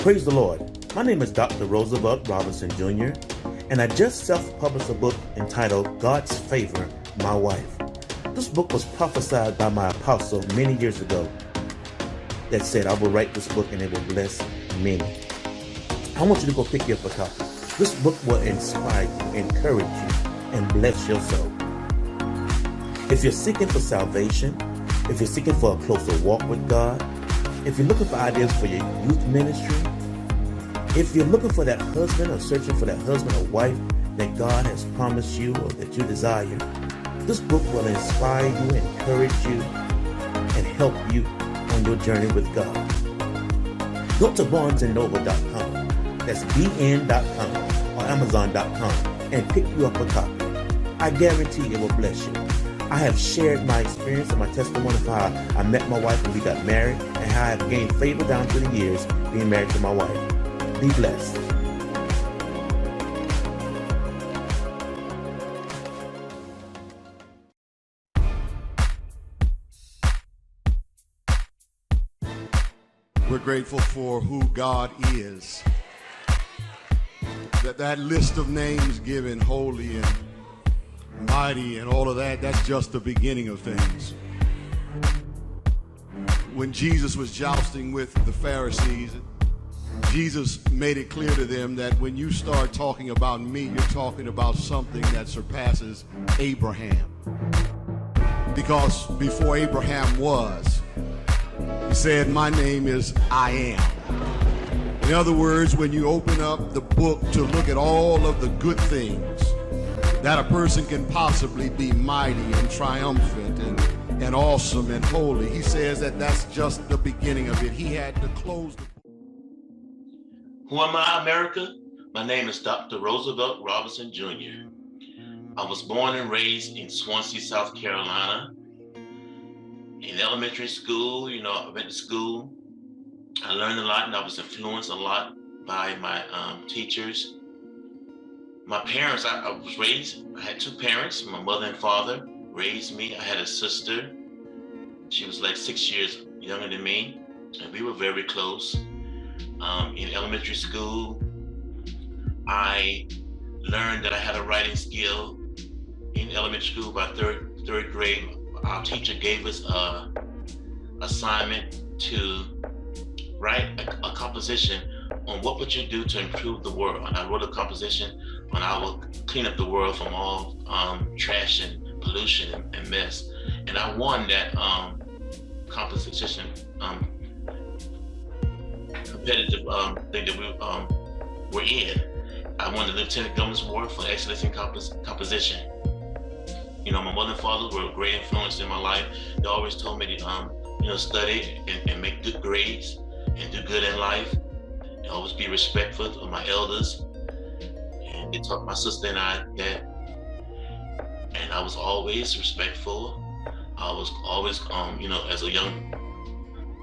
Praise the Lord. My name is Dr. Roosevelt Robinson Jr., and I just self-published a book entitled God's Favor, My Wife. This book was prophesied by my apostle many years ago that said, I will write this book and it will bless many. I want you to go pick you up a copy. This book will inspire you, encourage you, and bless your soul. If you're seeking for salvation, if you're seeking for a closer walk with God, if you're looking for ideas for your youth ministry, if you're looking for that husband or searching for that husband or wife that God has promised you or that you desire, this book will inspire you, encourage you, and help you on your journey with God. Go to barnesandnoble.com, that's bn.com or amazon.com, and pick you up a copy. I guarantee it will bless you. I have shared my experience and my testimony of how I met my wife and we got married, and how I have gained favor down through the years being married to my wife. Be blessed. We're grateful for who God is. That list of names given, holy and mighty and all of that, that's just the beginning of things. When Jesus was jousting with the Pharisees, Jesus made it clear to them that when you start talking about me, you're talking about something that surpasses Abraham. Because before Abraham was, he said, my name is I am. In other words, when you open up the book to look at all of the good things that a person can possibly be, mighty and triumphant and awesome and holy, he says that that's just the beginning of it. He had to close the book. Who am I, America? My name is Dr. Roosevelt Robinson Jr. I was born and raised in Swansea, South Carolina. In elementary school, I went to school. I learned a lot and I was influenced a lot by my teachers. My parents, I was raised, I had two parents, my mother and father raised me. I had a sister. She was like 6 years younger than me, and we were very close. In elementary school, I learned that I had a writing skill. In elementary school, by third grade, our teacher gave us an assignment to write a composition on what would you do to improve the world. And I wrote a composition on how we'll clean up the world from all trash and pollution and mess. And I won that composition competitive thing that we were in. I won the Lieutenant Governor's Award for excellence in composition. My mother and father were a great influence in my life. They always told me to study and make good grades and do good in life, and always be respectful of my elders. And they taught my sister and I that, and I was always respectful. I was always, as a young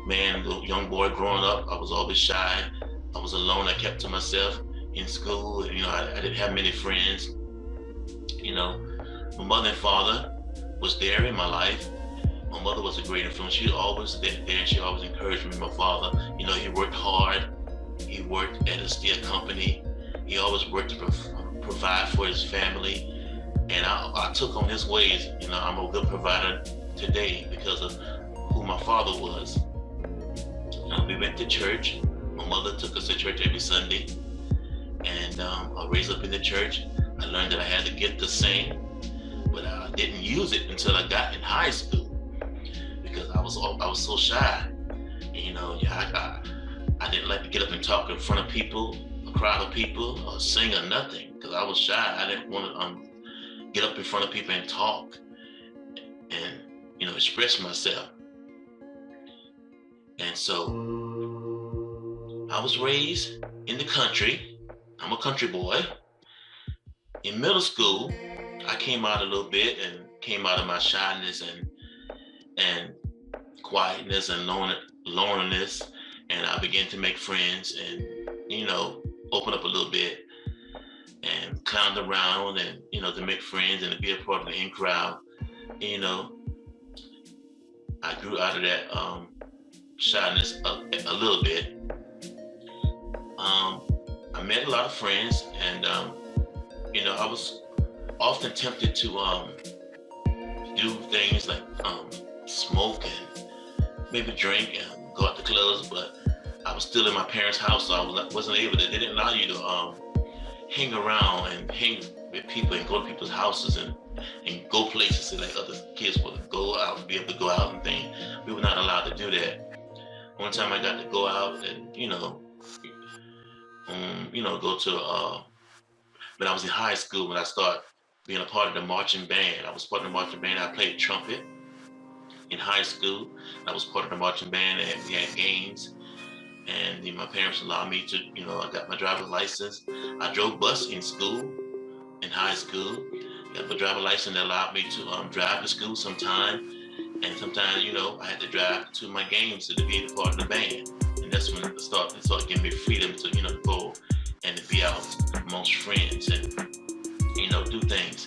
man, young boy growing up, I was always shy. I was alone. I kept to myself in school. I didn't have many friends. My mother and father was there in my life. My mother was a great influence. She was always there. She always encouraged me. My father, he worked hard. He worked at a steel company. He always worked to provide for his family. And I took on his ways. I'm a good provider today because of who my father was. We went to church. My mother took us to church every Sunday. And I was raised up in the church. I learned that I had the gift to sing, but I didn't use it until I got in high school because I was so shy. I didn't like to get up and talk in front of people, a crowd of people, or sing or nothing because I was shy. I didn't want to get up in front of people and talk and express myself. And so I was raised in the country. I'm a country boy. In middle school, I came out a little bit and came out of my shyness and quietness and loneliness, and I began to make friends and open up a little bit and clown around and to make friends and to be a part of the in crowd. I grew out of that shyness a little bit, met a lot of friends, and I was often tempted to do things like smoke and maybe drink and go out to clubs, but I was still in my parents' house, so wasn't able to. They didn't allow you to hang around and hang with people and go to people's houses and go places like other kids would go out and be able to go out and things. We were not allowed to do that. One time I got to go out and go to when I was in high school, when I started being a part of the marching band. I was part of the marching band. I played trumpet in high school. I was part of the marching band, and we had games. And then my parents allowed me to, I got my driver's license. I drove bus in school, in high school. Got my driver's license that allowed me to drive to school sometime. And sometimes, I had to drive to my games to be a part of the band. And that's when it started giving me freedom to, go and to be out amongst friends and, do things.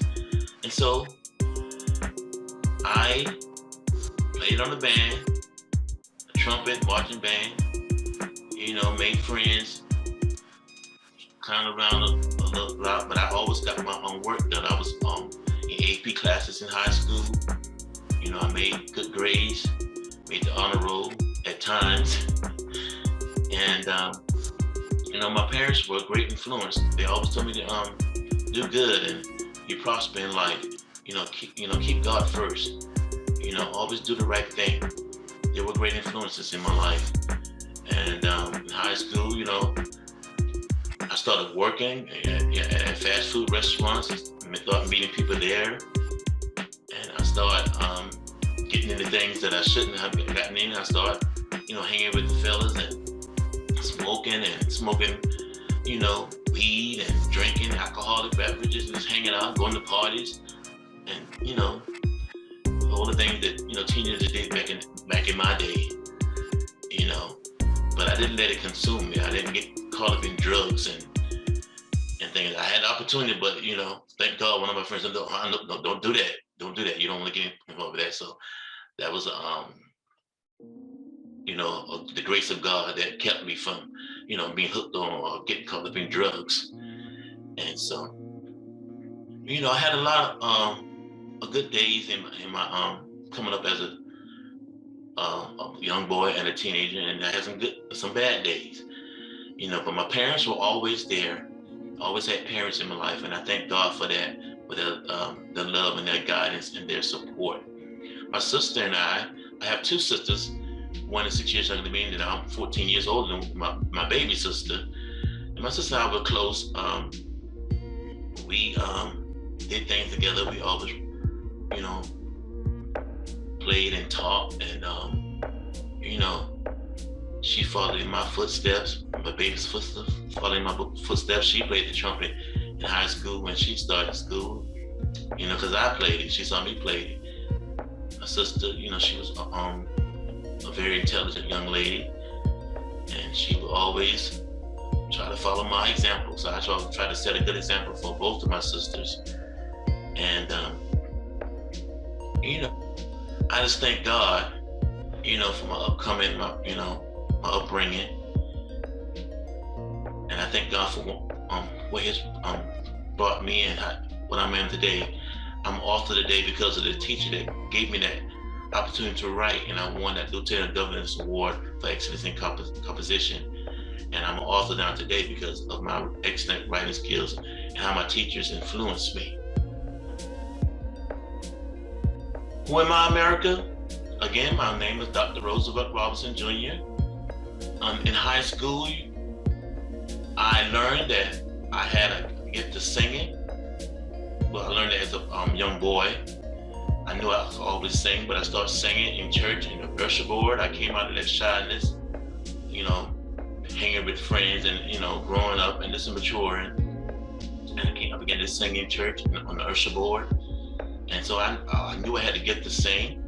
And so I played on the band, the trumpet, marching band, made friends, kind of around a little lot, but I always got my own work done. I was in AP classes in high school. I made good grades, made the honor roll at times. And, my parents were a great influence. They always told me to do good and you prosper in life. Keep God first. Always do the right thing. They were great influences in my life. And in high school, I started working at fast food restaurants. I started meeting people there. And I started getting into things that I shouldn't have gotten in. I started, hanging with the fellas and smoking, weed and drinking alcoholic beverages, just hanging out, going to parties, and all the things that teenagers did back in my day, But I didn't let it consume me. I didn't get caught up in drugs and things. I had the opportunity, but thank God, one of my friends said, "No, don't do that. Don't do that. You don't want to get involved with that." So that was the grace of God that kept me from, being hooked on or getting caught up in drugs. And so, I had a lot of good days in my coming up as a young boy and a teenager, and I had some bad days, but my parents were always there. Always had parents in my life, and I thank God for that, for their love and their guidance and their support. My sister and I have two sisters. One is 6 years younger than me, and I'm 14 years older than my baby sister. And my sister and I were close. We did things together. We always, played and talked, and she followed in my footsteps. My baby's footsteps, followed in my footsteps. She played the trumpet in high school when she started school. Because I played it. She saw me play it. My sister, she was a very intelligent young lady, and she would always try to follow my example. So I try to set a good example for both of my sisters. And I just thank God, for my upbringing, and I thank God for what He's brought me and what I'm in today. I'm author today because of the teacher that gave me that opportunity to write, and I won that Lieutenant Governor's Award for Excellence in Composition. And I'm an author now today because of my excellent writing skills and how my teachers influenced me. Who am I, America? Again, my name is Dr. Roosevelt Robinson Jr. In high school, I learned that I had a gift of singing. Well, I learned that as a young boy. I knew I could always sing, but I started singing in church in the usher board. I came out of that shyness, hanging with friends and, growing up and just maturing. And I began to sing in church on the usher board. And so I knew I had to get to sing.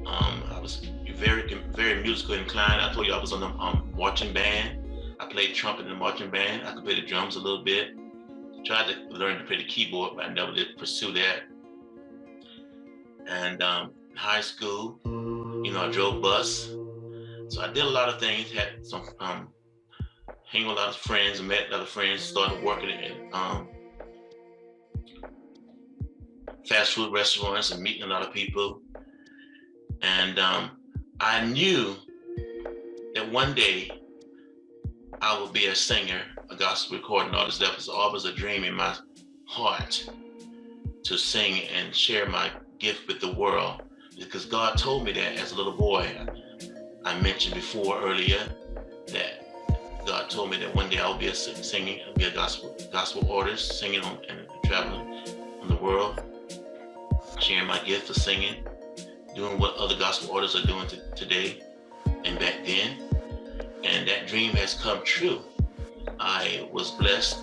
I was very, very musical inclined. I told you I was on the marching band. I played trumpet in the marching band. I could play the drums a little bit. Tried to learn to play the keyboard, but I never did pursue that. And in high school, I drove bus. So I did a lot of things, had hanging with a lot of friends, met a lot of friends, started working at fast food restaurants and meeting a lot of people. And I knew that one day I would be a singer, a gospel recording artist. That was always a dream in my heart, to sing and share my gift with the world, because God told me that as a little boy. I mentioned before earlier that God told me that one day I'll be singing, I'll be a gospel artist, singing and traveling on the world, sharing my gift of singing, doing what other gospel artists are doing today and back then. And that dream has come true. I was blessed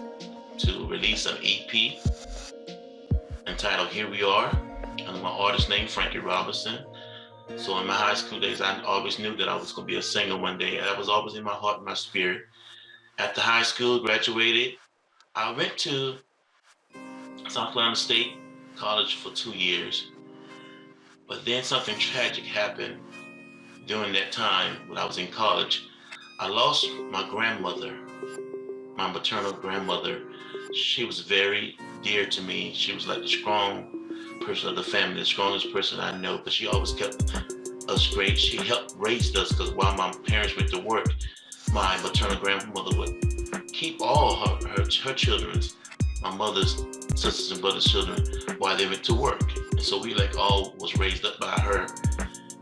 to release an EP entitled Here We Are, under my artist name, Frankie Robinson. So in my high school days, I always knew that I was going to be a singer one day. That was always in my heart and my spirit. After high school, graduated, I went to South Carolina State College for 2 years. But then something tragic happened during that time when I was in college. I lost my grandmother, my maternal grandmother. She was very dear to me. She was like the strong person of the family, the strongest person I know, but she always kept us great. She helped raise us, because while my parents went to work, my maternal grandmother would keep all her children's, my mother's sisters and brothers' children, while they went to work. And so we all was raised up by her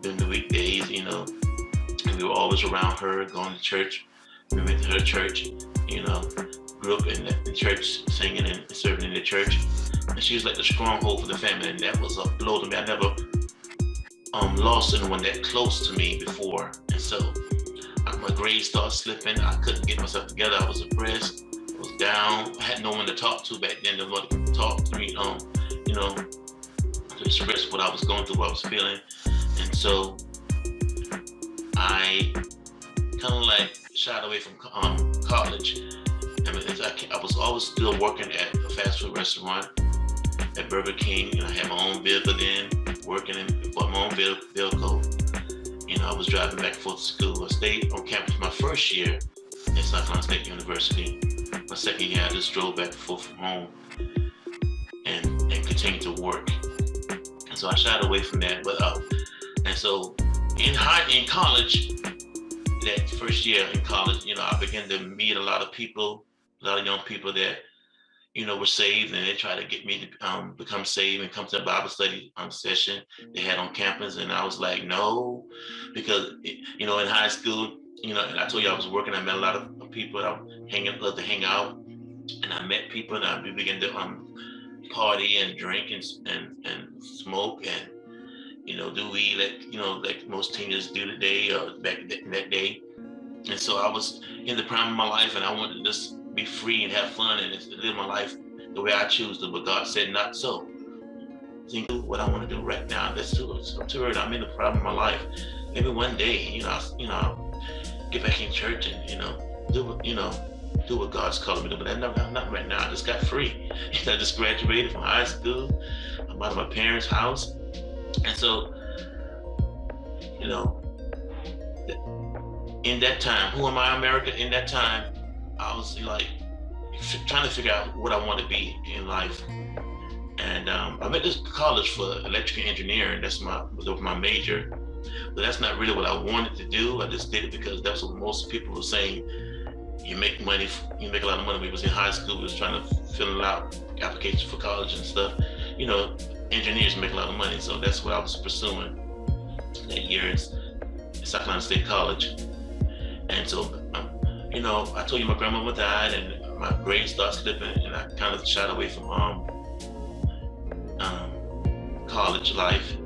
during the weekdays, and we were always around her, going to church. We went to her church, grew up in the church, singing and serving in the church. And she was like the stronghold for the family, and that was a blow to me. I never lost anyone that close to me before. And so my grades started slipping. I couldn't get myself together. I was depressed. I was down. I had no one to talk to back then. No one to talk to me, to express what I was going through, what I was feeling. And so I kind of shied away from college. I was always still working at a fast food restaurant at Burger King, and I had my own vehicle then, working for my own vehicle. I was driving back and forth to school. I stayed on campus my first year at South Carolina State University. My second year, I just drove back and forth from home and continued to work. And so I shied away from that. And so in college, that first year in college, I began to meet a lot of people, a lot of young people that were saved, and they tried to get me to become saved and come to a Bible study session they had on campus. And I was like, no, because, in high school, and I told you I was working, I met a lot of people that I loved to hang out. And I met people, and we began to party and drink and smoke and, do weed like most teenagers do today or back in that day. And so I was in the prime of my life, and I wanted to just be free and have fun and live my life the way I choose to, but God said not so. Think what I want to do right now. Let's do it. I'm too early. I'm in the prime of my life. Maybe one day, I'll get back in church and do what God's calling me to. But not right now. I just got free. I just graduated from high school. I'm out of my parents' house, and so in that time, who am I, America? In that time, I was trying to figure out what I want to be in life. And I went to college for electrical engineering. That was my major. But that's not really what I wanted to do. I just did it because that's what most people were saying. You make money, you make a lot of money. We was in high school, we was trying to fill out applications for college and stuff. Engineers make a lot of money. So that's what I was pursuing that year at South Carolina State College. And so, I told you my grandmama died, and my grades started slipping, and I kind of shied away from college life.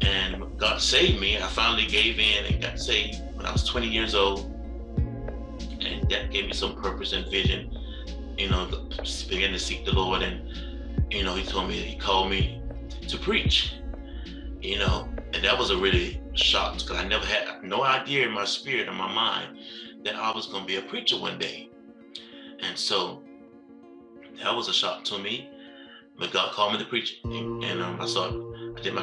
And God saved me. I finally gave in and got saved when I was 20 years old, and that gave me some purpose and vision. Began to seek the Lord, and He called me to preach. And that was a really shock, because I never had no idea in my spirit, in my mind, that I was going to be a preacher one day. And so that was a shock to me. But God called me to preach, and I did my